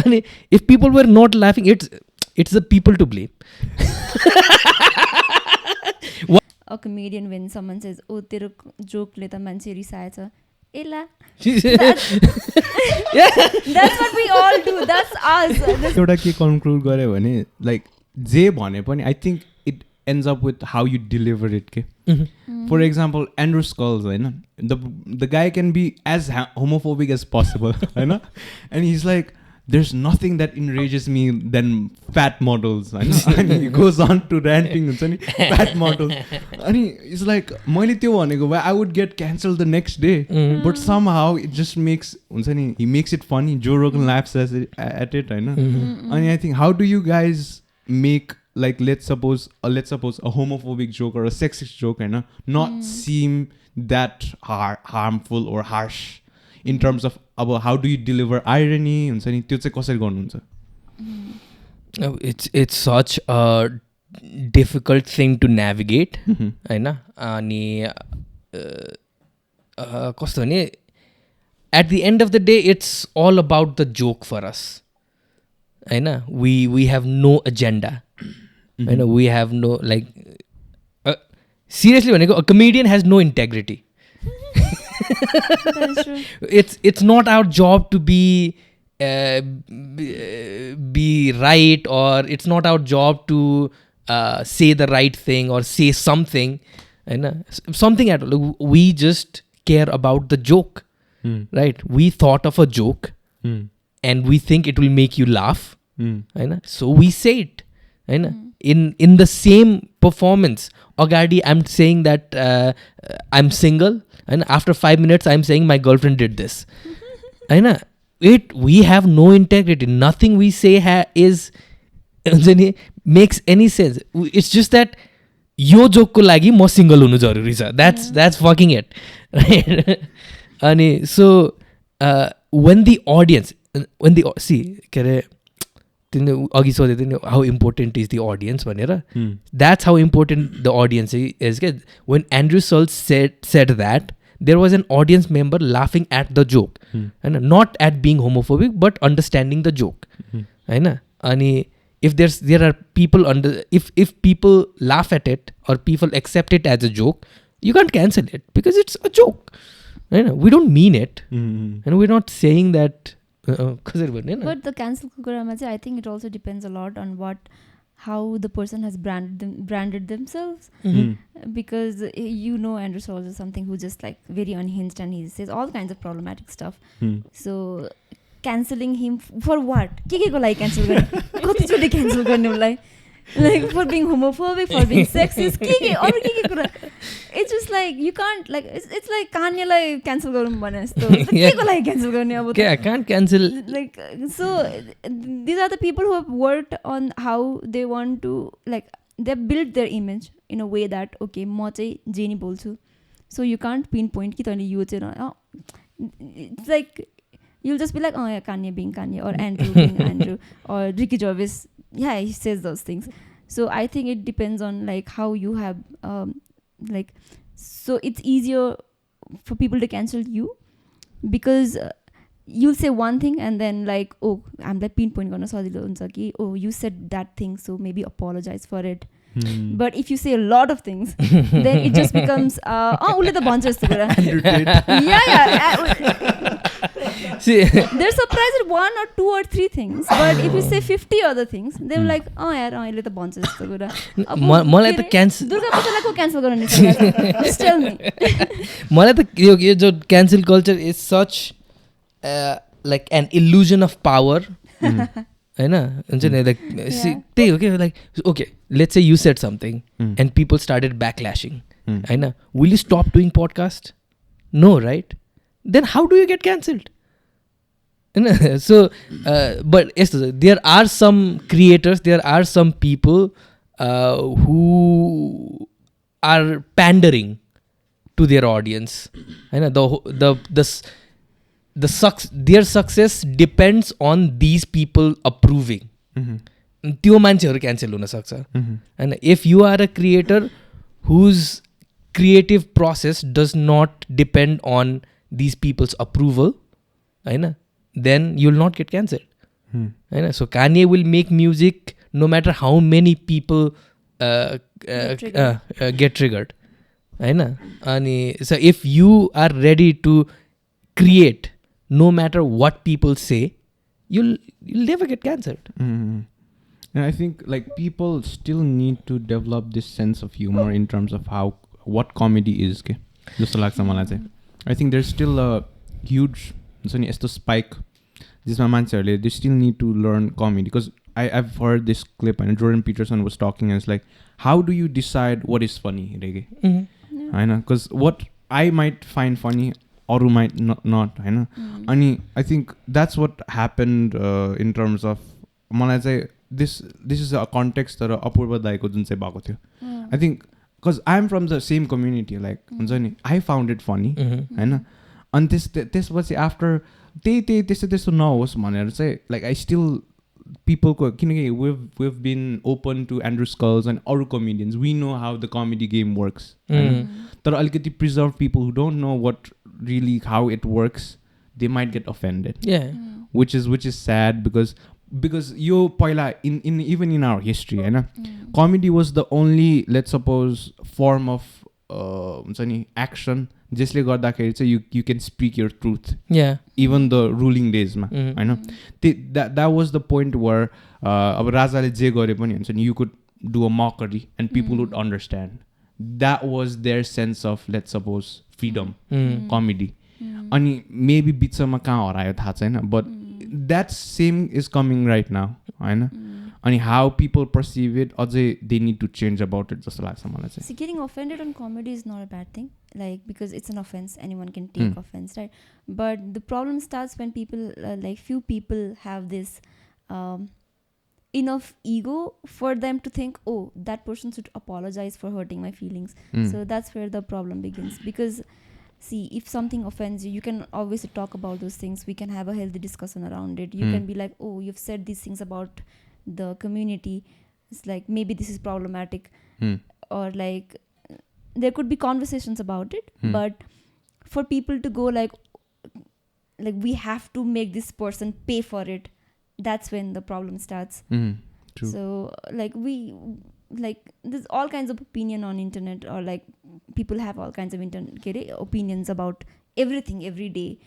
अनि if people were not laughing, it's the people to blame. A comedian, when someone says, "Oh, tero joke le ta manche risaecha," ela. That's what we all do. That's us. एउटा के conclude गरे भने like जे भने पनि I think it ends up with how you deliver it के. For example Andrew Schulz होइन, the guy can be as homophobic as possible होइन, and his like there's nothing that enrages me than fat models. And he goes on to ranting fat models. And he's like, I would get cancelled the next day. But somehow it just makes, he makes it funny. Joe Rogan laughs at it. And I think, how do you guys make, like, let's suppose a homophobic joke or a sexist joke not seem that harmful or harsh in terms of about how do you deliver irony हुन्छ नि, त्यो चाहिँ कसरी गर्नुहुन्छ? It's such a difficult thing to navigate हैन. अनि कस्तो भने at the end of the day it's all about the joke for us Hahn. We have no agenda Hahn. We have no like seriously भनेको a comedian has no integrity. That is true. It's not our job to be right, or it's not our job to say the right thing or say something, something at all. We just care about the joke, right? We thought of a joke and we think it will make you laugh, so we say it. In the same performance, agadi I'm saying that I'm single, and after 5 minutes I'm saying my girlfriend did this. We have no integrity. Nothing we say is makes any sense. It's just that yo joke ko lagi mo single hunu jaruri cha. That's fucking it, right? And so when the audience see अघि सोधेको थियो नि how important is the audience भनेर. That's how important the audience is. When Andrew Schulz said that, there was an audience member laughing at the joke, and not at being homophobic but understanding the joke. And if there are people if people laugh at it or people accept it as a joke, you can't cancel it because it's a joke. We don't mean it, and we're not saying that. But the cancel kukurama, I think it also depends a lot on how the person has branded themselves. Because Andrew Schulz is something who just like very unhinged and he says all kinds of problematic stuff. So cancelling him for what? के को लागि cancel गर्ने? कतिचोटि cancel गर्ने उसलाई? Like for being homophobic, for being sexist, के कुरा. It's just like you can't like it's like Kanye lie cancel गरौँ भने जस्तो. के को लागि cancel गर्ने अब? I can't cancel. Like so, these are the people who have worked on how they want to like they build their image in a way that okay म चाहिँ जे नि बोल्छु. So you can't pinpoint कि तैँले यो चाहिँ it's like you'll just be like oh yeah Kanye being Kanye or Andrew being Andrew or Ricky Gervais. Yeah, he says those things. So I think it depends on like how you have like so it's easier for people to cancel you because you'll say one thing and then like oh I'm like pinpoint गर्न सजिलो हुन्छ कि oh you said that thing so maybe apologize for it. But if you say a lot of things then it just becomes उसले त भन्छ जस्तो कुरा. Yeah. See, they're surprised at 1 or 2 or 3 things, but if you say 50 other things, they're like, oh यार अहिले त भन्छ जस्तो कुरा. मलाई त क्यान्सल दुर्गा पूजालाई को क्यान्सल गर्न नि? Just tell me. मलाई त यो जो cancel culture is such like an illusion of power. हैन हुन्छ नि लाइक त्यही हो कि like okay let's say you said something and people started backlashing. हैन will you stop doing podcast? No, right? Then how do you get cancelled? So but yes, there are some creators, there are some people who are pandering to their audience. And their success depends on these people approving. त्यो मान्छेहरू cancel हुन सक्छ. And if you are a creator whose creative process does not depend on these people's approval, then you will not get cancelled. होइन. सो Kanye will make music no matter how many people get triggered. होइन. अनि so if you are ready to create no matter what people say, you'll never get cancelled. And I think like people still need to develop this sense of humor in terms of what comedy is. Okay, जस्तो लाग्छ मलाई चाहिँ. I think there's still a huge हुन्छ नि यस्तो spike जसमा मान्छेहरूले they still need to learn comedy because I've heard this clip and Jordan Peterson was talking and it's like how do you decide what is funny Rege? होइन. Because what I might find funny अरू might not होइन. अनि I think that's what happened in terms of मलाई चाहिँ this is a context तर अपूर्व दाइको जुन चाहिँ भएको थियो. I think because I'm from the same community like हुन्छ नि I found it funny होइन. अनि त्यसपछि after त्यही त्यस्तो नहोस् भनेर चाहिँ like I still people को किनकि we've been open to Andrew Skulls and other comedians, we know how the comedy game works. तर अलिकति preserved people who don't know what really how it works, they might get offended. Which is sad because yo पहिला in even in our history होइन comedy was the only let's suppose form of हुन्छ नि action जसले गर्दाखेरि चाहिँ you can speak your truth even the ruling days मा होइन. that was the point where अब राजाले जे गरे पनि हुन्छ नि you could do a mockery and people would understand. That was their sense of let's suppose freedom comedy. अनि maybe बिचमा कहाँ हरायो थाहा छैन but that same is coming right now होइन. अनि how people perceive it अझै they need to change about it जस्तो लाग्छ मलाई चाहिँ. See, getting offended on comedy is not a bad thing like because it's an offense, anyone can take offense, right? But the problem starts when people like few people have this enough ego for them to think oh that person should apologize for hurting my feelings. So that's where the problem begins because see if something offends you, you can obviously talk about those things, we can have a healthy discussion around it. You can be like oh you've said these things about the community, it's like maybe this is problematic or like there could be conversations about it. But for people to go like we have to make this person pay for it, that's when the problem starts. True. So like we like there's all kinds of opinion on internet or like people have all kinds of opinions about everything every day.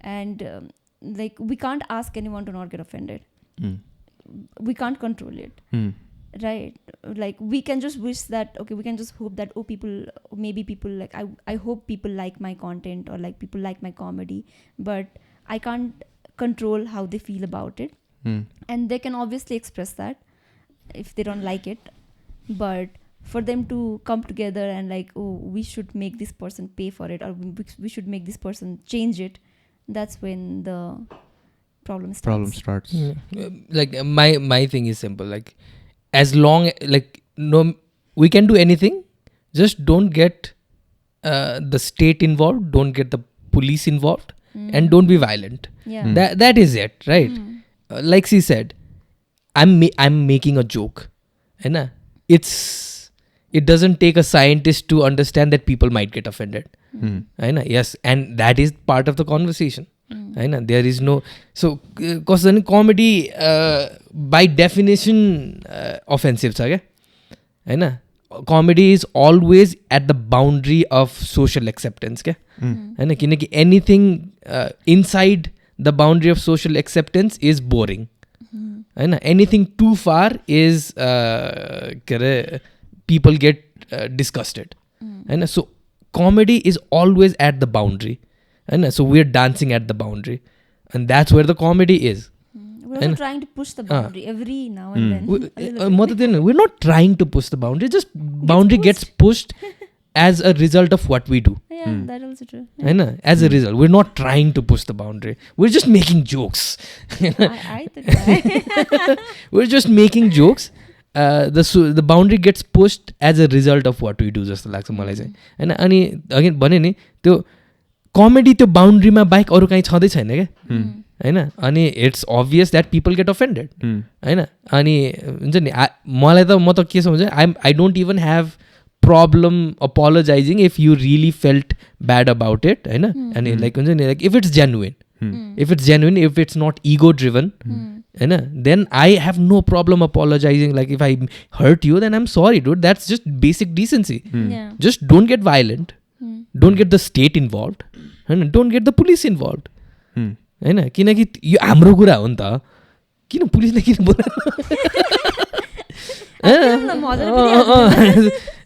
And like we can't ask anyone to not get offended. We can't control it. Right, like we can just wish that okay we can just hope that maybe people like I hope people like my content or like people like my comedy, but I can't control how they feel about it. And they can obviously express that if they don't like it, but for them to come together and like oh we should make this person pay for it or we should make this person change it, that's when the problem starts. Like my thing is simple, like as long like no we can do anything, just don't get the state involved, don't get the police involved, and don't be violent. That is it, right? Like she said, I'm making a joke and it doesn't take a scientist to understand that people might get offended. Yes, and that is part of the conversation. There is no so because then comedy by definition offensive छ क्या. Comedy is always at the boundary of social acceptance क्या. किनकि anything inside the boundary of social acceptance is boring. Anything too far is people get disgusted. So comedy is always at the boundary. So we're dancing at the boundary, and that's where the comedy is. We're also trying to push the boundary every now and then. We're not trying to push the boundary, just boundary gets pushed as a result of what we do. That's also true. As a result, we're not trying to push the boundary. We're just making jokes. We're just making jokes. The boundary gets pushed as a result of what we do. Just like मलाई चाहिँ अनि again भने नि त्यो comedy त्यो बााउन्ड्रीमा बाहेक अरू कहीँ छँदै छैन क्या होइन. अनि it's obvious that people get offended होइन. अनि हुन्छ नि मलाई त म त के छ भन्छ I don't even have problem apologising if you really felt bad about it होइन. अनि लाइक हुन्छ नि like if it's genuine, if it's not ego driven, then I have no problem apologizing. Like if I hurt you, then I'm sorry, dude. That's just basic decency. Yeah. Just don't get violent. Don't get the state involved. And don't get the police involved. होइन किनकि यो हाम्रो कुरा हो नि त, किन पुलिसले किन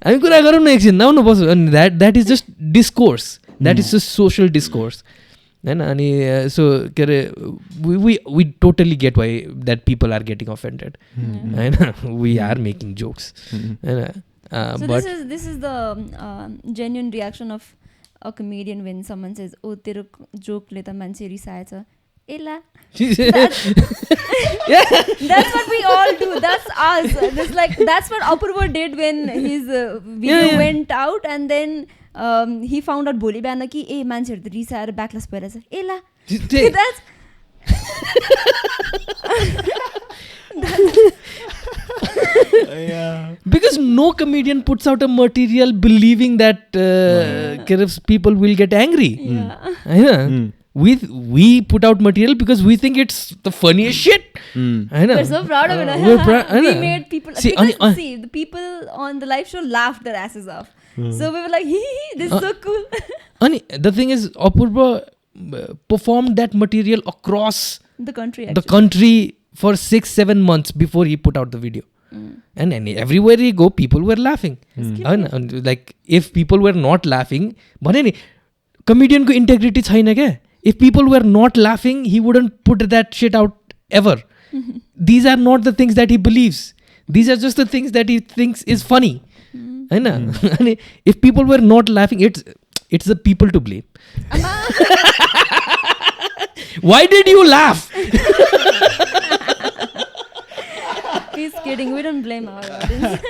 हामी कुरा गरौँ न एकछिन, नआउनु बस्नु. अनि that is just discourse, that is just social discourse होइन. अनि सो के are we totally get why that people are getting offended होइन. वी आर मेकिङ जोक्स होइन. So this is the genuine reaction of a comedian when someone says, "Oh, tero joke le ta manche risaecha." Ela. That's what we all do. That's us. That's what Apurva did when his video went out, and then he found out bholi bihan ki mancheharu ta risaएर backlash bhairach. Ela. That's because no comedian puts out a material believing that people will get angry. We put out material because we think it's the funniest shit. We're so proud of it. We made people see the people on the live show laughed their asses off. So we were like, this is so cool. And the thing is, Apurva performed that material across the country for 6-7 months before he put out the video. And everywhere he go, people were laughing. And like if people were not laughing, भने नि comedian को integrity छैन क्या. If people were not laughing, he wouldn't put that shit out ever. These are not the things that he believes. These are just the things that he thinks is funny. होइन. If people were not laughing, it's the people to blame. Why did you laugh? He's kidding. We don't blame our audience.